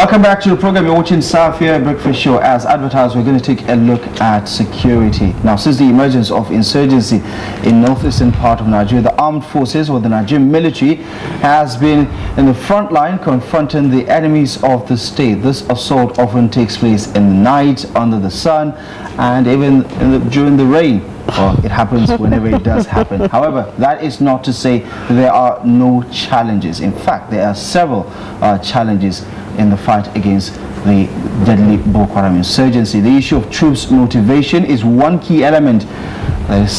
Welcome back to the program. You're watching Safiya Breakfast Show. As advertised, we're going to take a look at security. Now, since the emergence of insurgency in northeastern part of Nigeria, the armed forces or the Nigerian military has been in the front line confronting the enemies of the state. This assault often takes place in the night, under the sun, and even during the rain. Well, it happens whenever it does happen. However, that is not to say there are no challenges. In fact, there are several challenges in the fight against the deadly Boko Haram insurgency. The issue of troops' motivation is one key element that is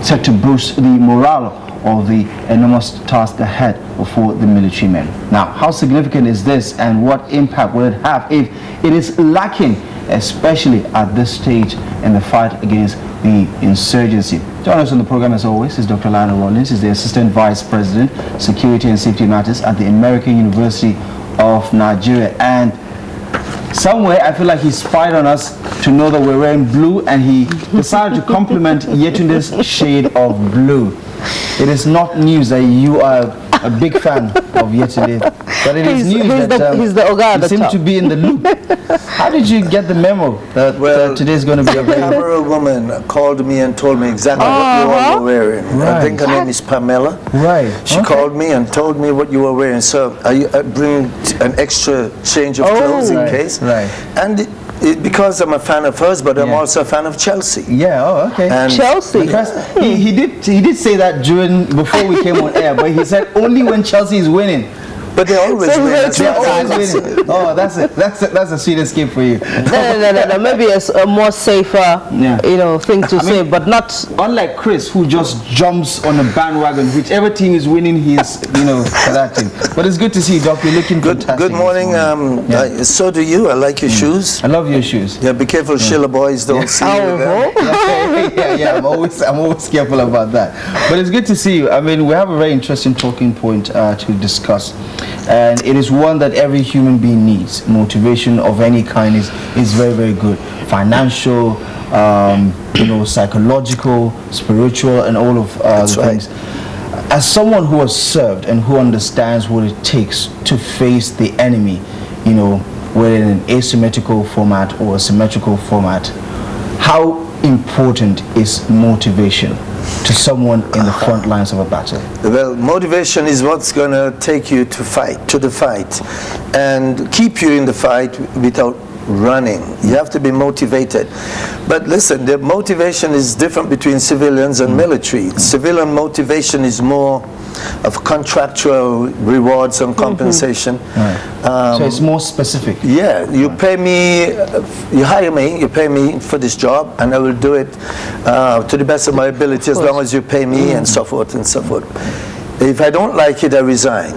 set to boost the morale of the enormous task ahead for the military men. Now, how significant is this, and what impact will it have if it is lacking, especially at this stage in the fight against the insurgency? Join us on the program as always is Dr. Lionel Rawlins. He's the Assistant Vice President, Security and Safety Matters at the American University of Nigeria. And somewhere I feel like he spied on us to know that we're wearing blue, and he decided to compliment Yetunde's shade of blue. It is not news that you are a big fan of Yetunde, but it is news that he's the Oga at the you seem top. to be in the loop. How did you get the memo that today is going to be a camera woman called me and told me exactly what you all were wearing. Right. I think her name is Pamela. Right. She called me and told me what you were wearing. So I bring an extra change of clothes in case. Right. And because I'm a fan of hers, but I'm also a fan of Chelsea. Yeah. Oh, okay. And Chelsea. Because he did say that before we came on air, but he said only when Chelsea is winning. But they always win. They're always winning. Oh, that's a sweet escape for you. No. Maybe it's a more safer, thing to say, but not. Unlike Chris, who just jumps on a bandwagon, whichever team is winning, he's for that team. But it's good to see you, Doc. You're looking fantastic. Good morning. So do you. I like your shoes. I love your shoes. Yeah, be careful, Sheila boys don't see you with them. Yeah. I'm always careful about that. But it's good to see you. I mean, we have a very interesting talking point to discuss. And it is one that every human being needs. Motivation of any kind is very, very good. Financial, psychological, spiritual, and all of the things. As someone who has served and who understands what it takes to face the enemy, whether in an asymmetrical format or a symmetrical format, how important is motivation to someone in the front lines of a battle? Well, motivation is what's going to take you to the fight, and keep you in the fight without running. You have to be motivated. But listen, the motivation is different between civilians and military. Civilian motivation is more of contractual rewards and compensation. So it's more specific. Yeah, you pay me, you hire me, you pay me for this job, and I will do it to the best of my ability as long as you pay me, and so forth and so forth. If I don't like it, I resign.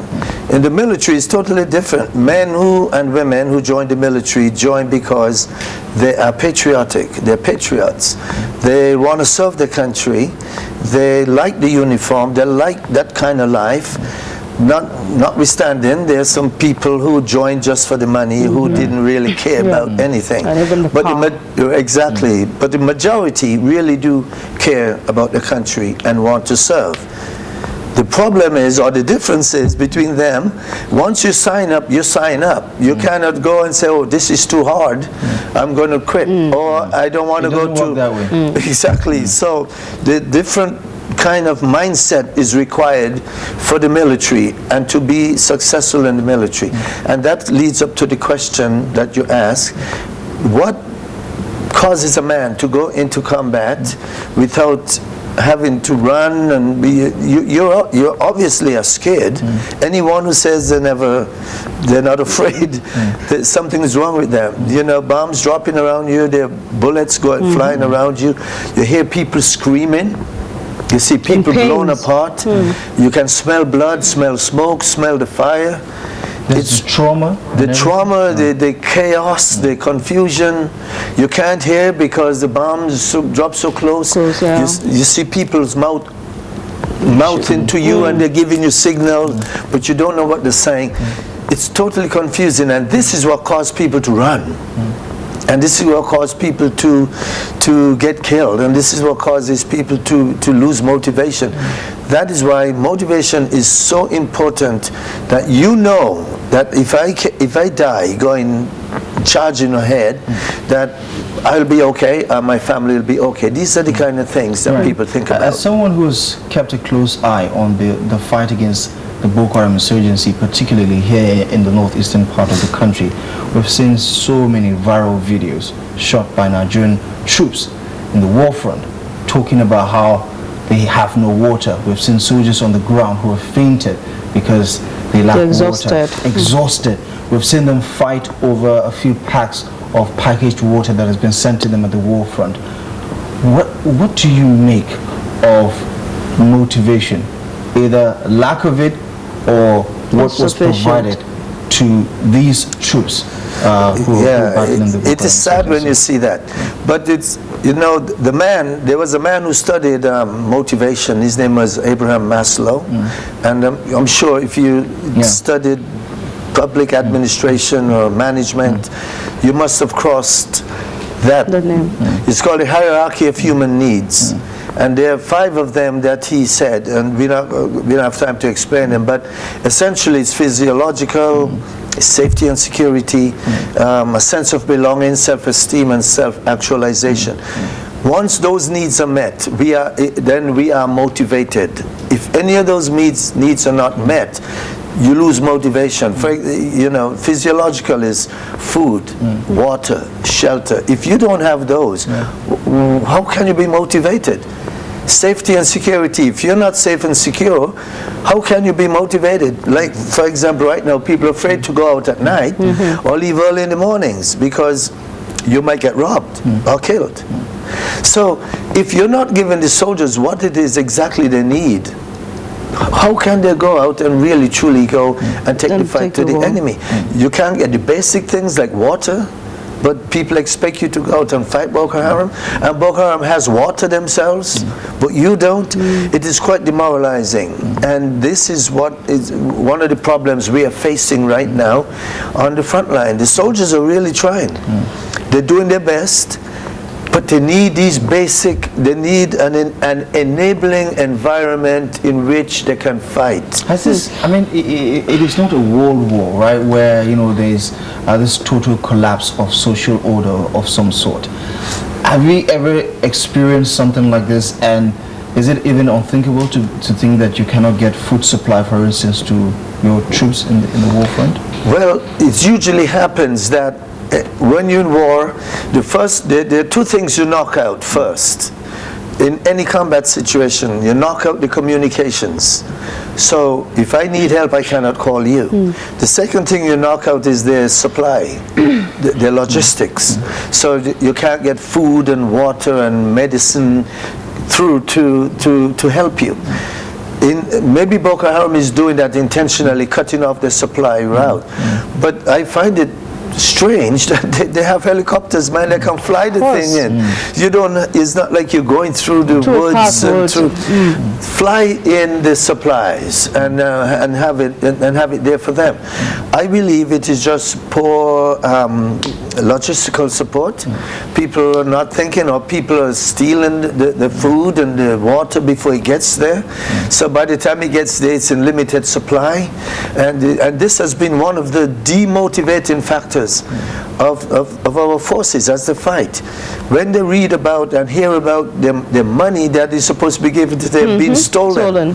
In the military, it's totally different. Men and women who join the military join because they are patriotic. They're patriots. They want to serve the country. They like the uniform. They like that kind of life. Notwithstanding, there are some people who join just for the money, who didn't really care about anything. But but the majority really do care about the country and want to serve. The problem is, or the difference is between them, once you sign up, you sign up. You cannot go and say, oh, this is too hard, I'm going to quit, or I don't want to go to... that way. Exactly. So the different kind of mindset is required for the military and to be successful in the military. And that leads up to the question that you ask: what causes a man to go into combat without having to run and be? You obviously are scared. Anyone who says they're not afraid, that something is wrong with them. Bombs dropping around you, there are bullets going flying around you. You hear people screaming. You see people blown apart. You can smell blood, smell smoke, smell the fire. It's trauma. The chaos, the confusion. You can't hear because the bombs drop so close. You see people's mouthing to you, and they're giving you signals, but you don't know what they're saying. It's totally confusing, and this is what caused people to run. And this is what causes people to get killed, and this is what causes people to lose motivation. That is why motivation is so important, that you know that if I die going charging ahead, that I'll be okay, my family will be okay. These are the kind of things that people think about. As someone who's kept a close eye on the fight against the Boko Haram insurgency, particularly here in the northeastern part of the country, we've seen so many viral videos shot by Nigerian troops in the war front talking about how they have no water. We've seen soldiers on the ground who have fainted because they lack water. Exhausted. We've seen them fight over a few packs of packaged water that has been sent to them at the war front. What do you make of motivation? Either lack of it or what was provided to these troops who battled in the war. It is sad when you see that, but it's, you know, there was a man who studied motivation. His name was Abraham Maslow, and I'm sure if you studied public administration or management, you must have crossed that. It's called the hierarchy of human needs. And there are 5 of them that he said, and we don't have time to explain them, but essentially it's physiological, safety and security, a sense of belonging, self-esteem, and self-actualization. Once those needs are met, then we are motivated. If any of those needs are not met, you lose motivation. For, you know, physiological is food, water, shelter. If you don't have those, how can you be motivated? Safety and security. If you're not safe and secure, how can you be motivated? Like, for example, right now, people are afraid to go out at night or leave early in the mornings because you might get robbed or killed. So, if you're not giving the soldiers what it is exactly they need, how can they go out and really truly go and take the fight to the enemy? You can't get the basic things like water, but people expect you to go out and fight Boko Haram, and Boko Haram has water themselves, but you don't. It is quite demoralizing, and this is what is one of the problems we are facing right now on the front line. The soldiers are really trying. They're doing their best, but they need these basic, they need an enabling environment in which they can fight. Has this, I mean, it is not a world war, right, where, you know, there's this total collapse of social order of some sort. Have we ever experienced something like this, and is it even unthinkable to think that you cannot get food supply, for instance, to your troops in the war front? Well, it usually happens that when you're in war, there are 2 things you knock out first. In any combat situation, you knock out the communications. So if I need help, I cannot call you. The second thing you knock out is their supply, their logistics. So you can't get food and water and medicine through to help you. Maybe Boko Haram is doing that intentionally, cutting off the supply route. But I find it strange that they have helicopters, man, that can fly the thing in. You don't, it's not like you're going through the woods and fly in the supplies and have it there for them. I believe it is just poor logistical support. People are not thinking, or people are stealing the food and the water before it gets there. So by the time it gets there, it's in limited supply, and this has been one of the demotivating factors of our forces as they fight. When they read about and hear about the money that is supposed to be given to them being stolen.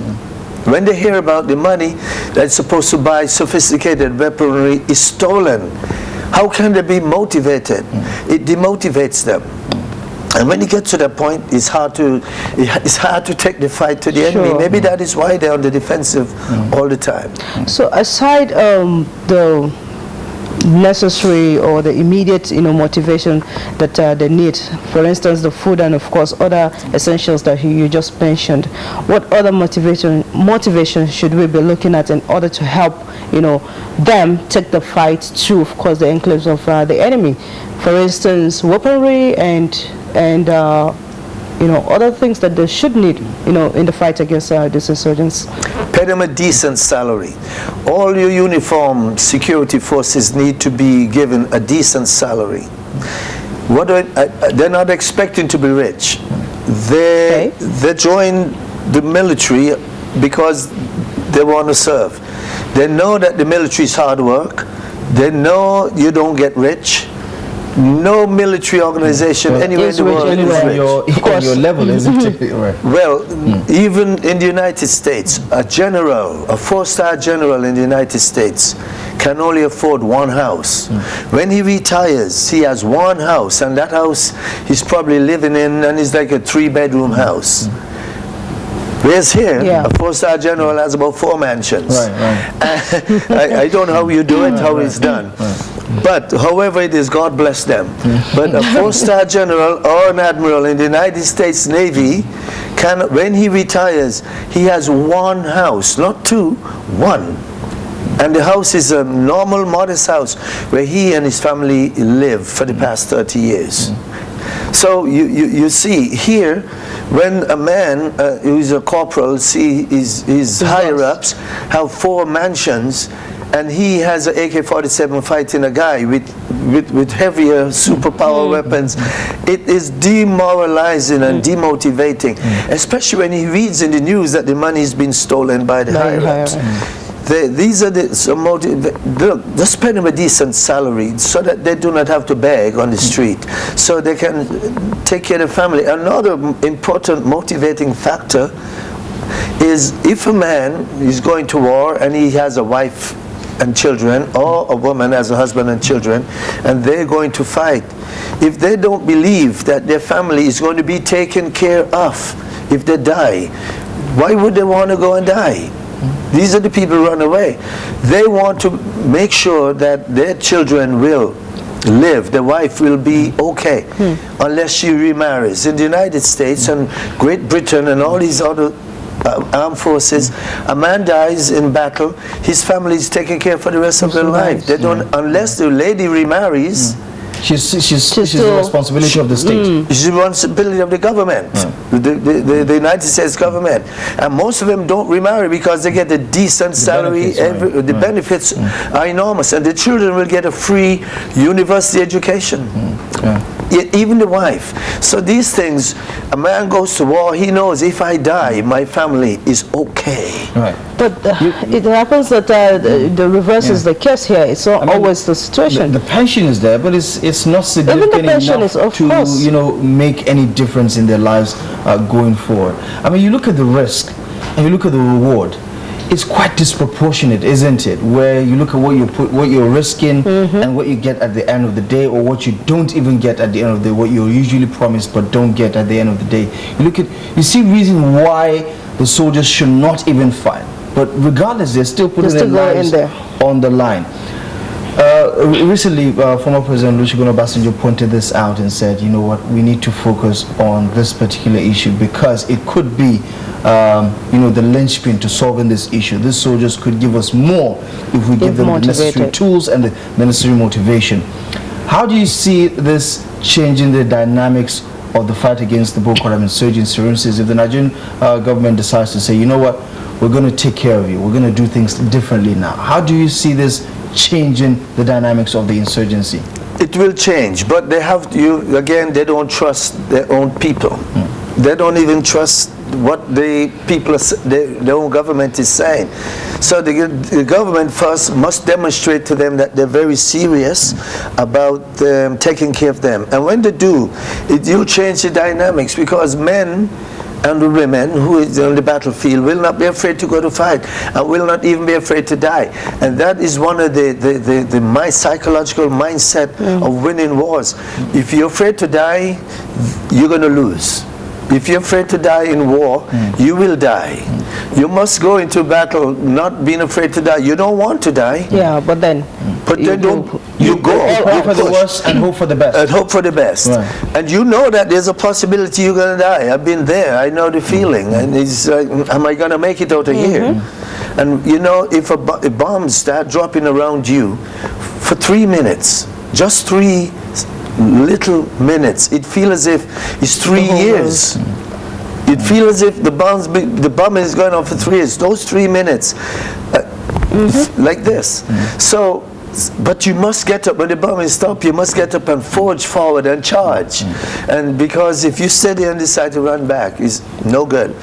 When they hear about the money that's supposed to buy sophisticated weaponry is stolen, how can they be motivated? It demotivates them. And when you get to that point, it's hard to take the fight to the enemy. Maybe that is why they're on the defensive all the time. So aside the necessary or the immediate, you know, motivation that they need, for instance the food and of course other essentials that you just mentioned, what other motivation should we be looking at in order to help, you know, them take the fight to, of course, the enclaves of the enemy? For instance, weaponry and you know, other things that they should need, you know, in the fight against these insurgents. Pay them a decent salary. All your uniform security forces need to be given a decent salary. they're not expecting to be rich. They join the military because they want to serve. They know that the military is hard work. They know you don't get rich. No military organization anywhere in the world is rich. Your level, isn't it? Right. Well, even in the United States, a general, a 4-star general in the United States can only afford one house. When he retires, he has one house, and that house he's probably living in, and it's like a 3-bedroom house. Whereas here, a 4-star general has about 4 mansions. Right. I don't know how you do it, how it's done. But however it is, God bless them. But a 4-star general or an admiral in the United States Navy can, when he retires, he has one house, not 2, 1. And the house is a normal, modest house where he and his family live for the past 30 years. So you see here, when a man who is a corporal see his higher-ups have 4 mansions, and he has an AK-47 fighting a guy with heavier superpower weapons, it is demoralizing and demotivating, especially when he reads in the news that the money has been stolen by the higher-ups. These are look, just pay them a decent salary so that they do not have to beg on the street, so they can take care of the family. Another important motivating factor is if a man is going to war and he has a wife and children, or a woman has a husband and children, and they're going to fight, if they don't believe that their family is going to be taken care of if they die, why would they want to go and die? These are the people who run away. They want to make sure that their children will live, the wife will be okay, unless she remarries. In the United States and Great Britain and all these other armed forces, a man dies in battle, his family is taken care of for the rest of their life. They don't, unless the lady remarries. She's the responsibility of the state. It's the responsibility of the government, the United States government. And most of them don't remarry because they get a decent salary. The benefits are enormous, and the children will get a free university education. Even the wife. So these things, a man goes to war, he knows if I die, my family is okay. Right. But it happens that the reverse is the case here. It's not always the situation. The pension is there, but it's not significant enough to make any difference in their lives going forward. I mean, you look at the risk and you look at the reward. It's quite disproportionate, isn't it? Where you look at what you're risking and what you get at the end of the day, or what you don't even get at the end of the day, what you're usually promised but don't get at the end of the day. You see reason why the soldiers should not even fight. But regardless, they're still putting their lives on the line. Recently, former President Olusegun Obasanjo pointed this out and said, you know what, we need to focus on this particular issue because it could be, the linchpin to solving this issue. These soldiers could give us more if we give them the necessary tools and the necessary motivation. How do you see this changing the dynamics of the fight against the Boko Haram insurgency? For instance, if the Nigerian government decides to say, you know what, we're going to take care of you, we're going to do things differently now. How do you see this changing the dynamics of the insurgency? It will change, but they have to, again, they don't trust their own people. They don't even trust what the people, their own government is saying. So the government first must demonstrate to them that they're very serious about taking care of them. And when they do, it will change the dynamics, because men and the women who is on the battlefield will not be afraid to go to fight and will not even be afraid to die. And that is one of my psychological mindset of winning wars. If you're afraid to die, you're going to lose. If you're afraid to die in war, you will die. You must go into battle not being afraid to die. You don't want to die. Yeah, but then you go. Hope for the worst and hope for the best. And hope for the best. Right. And you know that there's a possibility you're going to die. I've been there. I know the feeling. And it's like, am I going to make it out of here? And you know, if a bombs start dropping around you for 3 minutes, just 3 little minutes, it feels as if it's 3 years. It feels as if the bomb is going on for 3 years. Those 3 minutes, like this. So But you must get up when the bombing stop. You must get up and forge forward and charge, and because if you stay there and decide to run back, it's no good.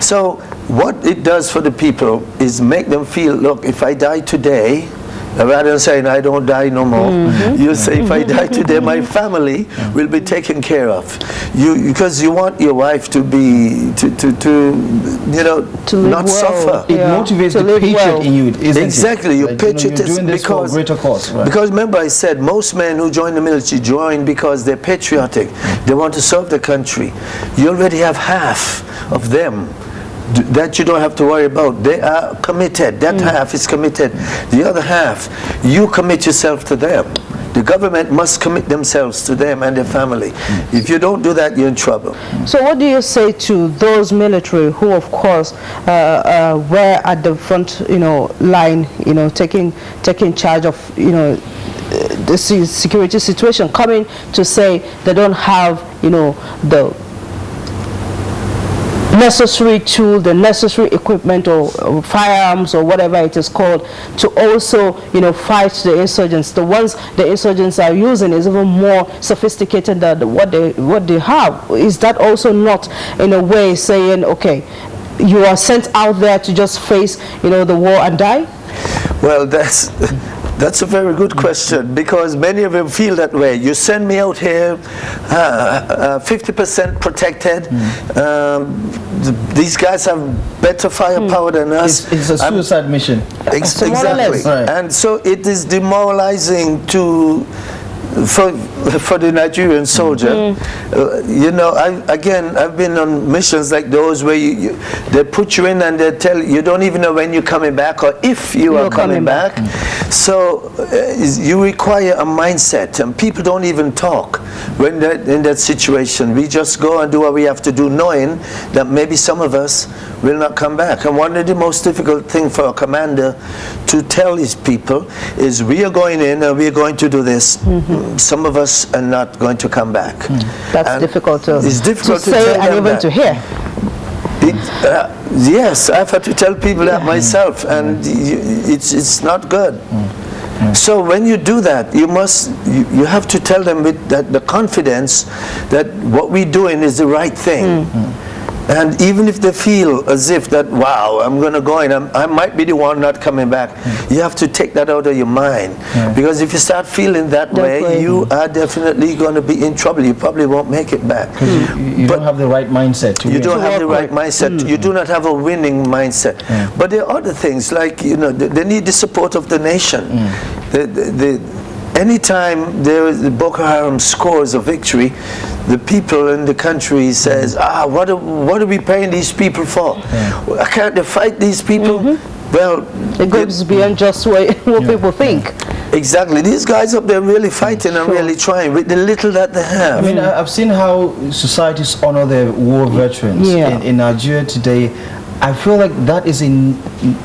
So what it does for the people is make them feel, look, if I die today, rather than saying I don't die no more, you say if I die today, my family will be taken care of. Because you want your wife to be to not well. suffer. It motivates the patriot in you, isn't Exactly, it? your Like, patriotism, you're doing this for a greater cause, right? because remember I said most men who join the military join because they're patriotic. They want to serve the country. You already have half of them that you don't have to worry about. They are committed. That half is committed. The other half, you commit yourself to them. The government must commit themselves to them and their family. If you don't do that, you're in trouble. So what do you say to those military who, of course, were at the front, line, taking charge of, the security situation, coming to say they don't have, the necessary tool, the necessary equipment or firearms or whatever it is called to also, fight the insurgents. The ones the insurgents are using is even more sophisticated than what they have. Is that also not, in a way, saying, okay, you are sent out there to just face, the war and die? Well, that's a very good question, because many of them feel that way. You send me out here 50% protected. These guys have better firepower than us. It's a suicide mission. Exactly. Right. And so it is demoralizing for the Nigerian soldier. I've been on missions like those where they put you in and they tell you don't even know when you're coming back or if you are coming back. So you require a mindset, and people don't even talk when they're in that situation. We just go and do what we have to do, knowing that maybe some of us will not come back. And one of the most difficult things for a commander to tell his people is, we are going in and we are going to do this. Some of us are not going to come back. That's difficult to tell say and even to hear. Yes, I've had to tell people that myself, and it's not good. So when you do that, you have to tell them with the confidence that what we're doing is the right thing. And even if they feel as if that, wow, I'm going to go in, I might be the one not coming back, you have to take that out of your mind. Because if you start feeling that way, you are definitely going to be in trouble. You probably won't make it back. You don't have the right mindset. You don't have the right mindset. You do not have a winning mindset. But there are other things, like, they need the support of the nation. Anytime the Boko Haram scores a victory, the people in the country says, what are we paying these people for? Can't they fight these people? Well, it goes beyond just what people think. Exactly. These guys up there really fighting and really trying with the little that they have. I mean, I've seen how societies honor their war veterans. In Nigeria today, I feel like that is a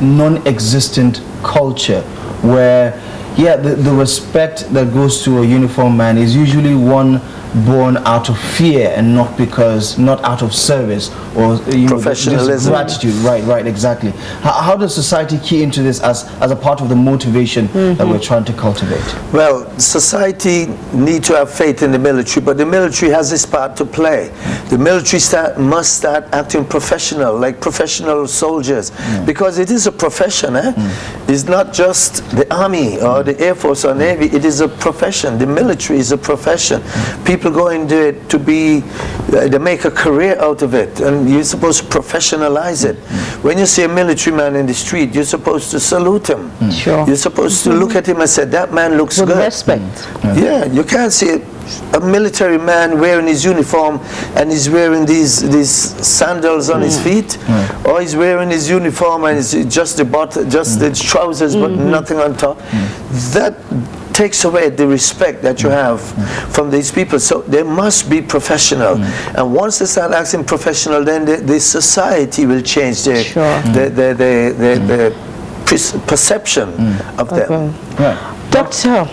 non-existent culture where, the respect that goes to a uniformed man is usually one born out of fear and not out of service or professionalism. Just gratitude. Right, exactly. How does society key into this as a part of the motivation that we're trying to cultivate? Well, society needs to have faith in the military, but the military has this part to play. The military must start acting professional, like professional soldiers, because it is a profession. It's not just the army or the Air Force or Navy. It is a profession. The military is a profession. People go into it to they make a career out of it, and you're supposed to professionalize it. When you see a military man in the street, you're supposed to salute him. You're supposed to look at him and say, that man looks good. With respect. You can't see a military man wearing his uniform and he's wearing these sandals on his feet, or he's wearing his uniform and it's just the trousers but nothing on top. That takes away the respect that you have from these people. So they must be professional. And once they start acting professional, then the society will change their perception of them. Doctor,